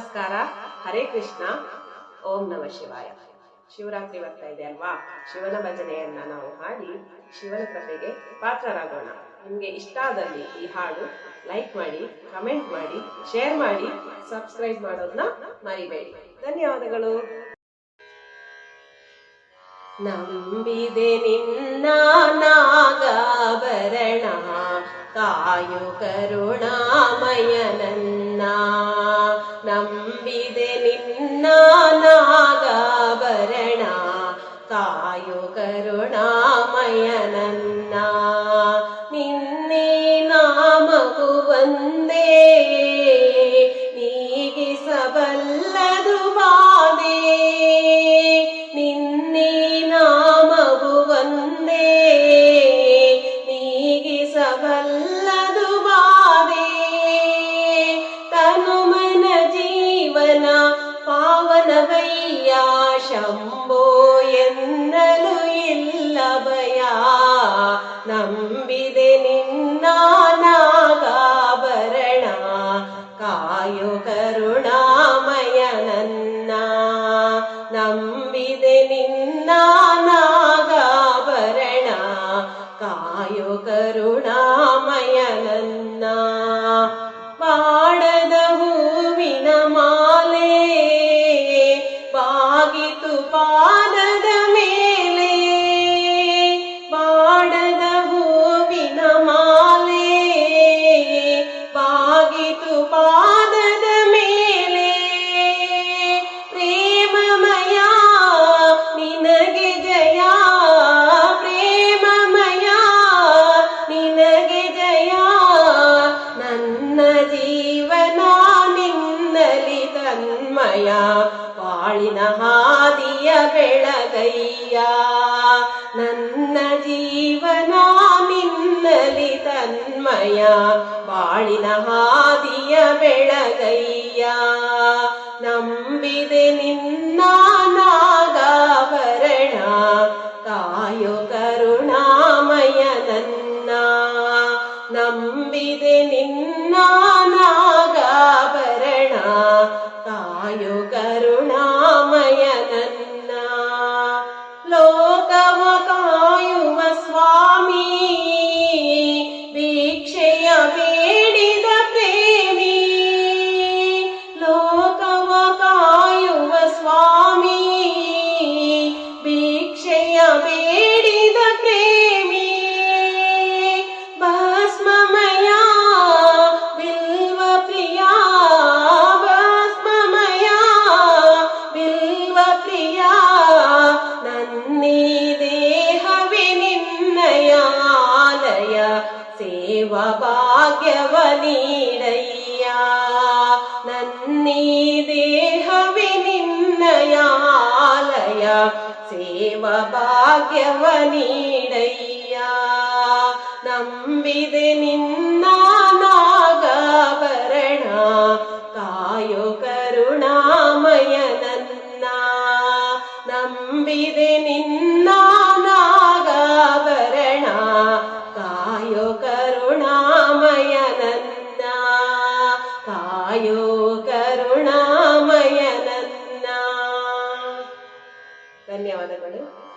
ನಮಸ್ಕಾರ. ಹರೇ ಕೃಷ್ಣ. ಓಂ ನಮ ಶಿವಾಯ. ಶಿವರಾತ್ರಿ ಬರ್ತಾ ಇದೆ ಅಲ್ವಾ? ಶಿವನ ಭಜನೆಯನ್ನ ನಾವು ಹಾಡಿ ಶಿವನ ಕೃಪೆಗೆ ಪಾತ್ರರಾಗೋಣ. ನಿಮಗೆ ಇಷ್ಟ ಆದಲ್ಲಿ ಈ ಹಾಡು ಲೈಕ್ ಮಾಡಿ, ಕಮೆಂಟ್ ಮಾಡಿ, ಶೇರ್ ಮಾಡಿ, ಸಬ್ಸ್ಕ್ರೈಬ್ ಮಾಡೋದನ್ನ ಮರಿಬೇಡಿ. ಧನ್ಯವಾದಗಳು. ನಂಬಿದೆ ನಿನ್ನ ನಾಗಾಭರಣ, ಕಾಯು ಕರುಣಾಮಯ ನನ್ನ. ನಂಬಿದೆ ನಿನ್ನ ನಾಗಾಭರಣ, ಕಾಯು ಕರುಣಾಮಯ ನನ್ನ. ನಿನ್ನೆ ನಾಮವು ಒಂದೇ, ನೀಗಿಸಬಲ್ಲದು ಬಾಧೆ. ನಿನ್ನೆ ನಾಮವು ಒಂದೇ, ನೀಗಿಸಬಲ್ಲದು ಬಾಧೆ. ತನು ಮನ ಜೀವನ ಪಾವನವಯ್ಯ ಶಂಭೋ ಎನ್ನಲು ಇಲ್ಲ ಭಯ. ನಂಬಿದೆ ನಿನ್ನ ನಾಗಾಭರಣ, ಕಾಯು ಕರುಣಾಮಯ ನನ್ನ. ನಂಬಿದೆ ನಿನ್ನ ನಾಗಾಭರಣ, ಕಾಯು ಕರುಣಾಮಯ ನನ್ನ. ಬಾಡದ ಹೂವಿನ ಮಾಲೆ ಬಾಗಿತು ಪಾದದ ಮೇಲೆ. ಬಾಡದ ಹೂವಿನ ಮಾಲೆ ಬಾಗಿತು ಪಾದದ ಮೇಲೆ. ಪ್ರೇಮಮಯ ನಿನಗೆ ಜಯ, ಪ್ರೇಮಮಯ ನಿನಗೆ ಜಯ. ನನ್ನ ಜೀವನ ನಿನ್ನಲಿ ತನ್ಮಯ, ಬಾಳಿನ ಹಾದಿಯ ಬೆಳಗಯ್ಯ. ನನ್ನ ಜೀವನ ನಿನ್ನಲಿ ತನ್ಮಯ, ಬಾಳಿನ ಹಾದಿಯ ಬೆಳಗಯ್ಯ. ನಂಬಿದೆ ನಿನ್ನ ನಾಗಾಭರಣ, ಕಾಯು ಕರುಣಾಮಯ ನನ್ನ. ನಂಬಿದೆ ನಿನ್ನ ನಾಗಾಭರಣ, ಕಾಯು ಕರುಣಾಮಯ ನನ್ನ. ಲೋಕವ ಕಾಯುವ ಸ್ವಾಮಿ, ಭಿಕ್ಷೆಯ ಬೇಡಿದ ಪ್ರೇಮಿ. ಲೋಕವ ಕಾಯುವ ಸ್ವಾಮಿ, ಭಿಕ್ಷೆಯ ಬೇಡಿದ ಪ್ರೇಮಿ. ಭಸ್ಮಮಯ ಬಿಲ್ವ ಪ್ರಿಯ, ಭಸ್ಮಮಯ ಬಿಲ್ವ ಪ್ರಿಯ. ನನ್ನೀ ದೇಹವೇ ನಿನ್ನಯ ಆಲಯ, ಸೇವಾ ಭಾಗ್ಯವ ನೀಡಯ್ಯ. ನನ್ನೀ ದೇಹವೇ ನಿನ್ನಯ ಆಲಯ, ಸೇವಾ ಭಾಗ್ಯವ ನೀಡಯ್ಯ. ನಂಬಿದೆ ನಿನ್ನ ನಾಗಾಭರಣ, ಕಾಯು ಕರುಣಾಮಯ ನನ್ನ. ನಂಬಿದೆ ನಿನ್ನ ನಾಗಾಭರಣ, ಕಾಯು ಕರುಣಾಮಯ ನನ್ನ. ಕಾಯು ಕರುಣಾಮಯ ನನ್ನ. ಧನ್ಯವಾದಗಳು.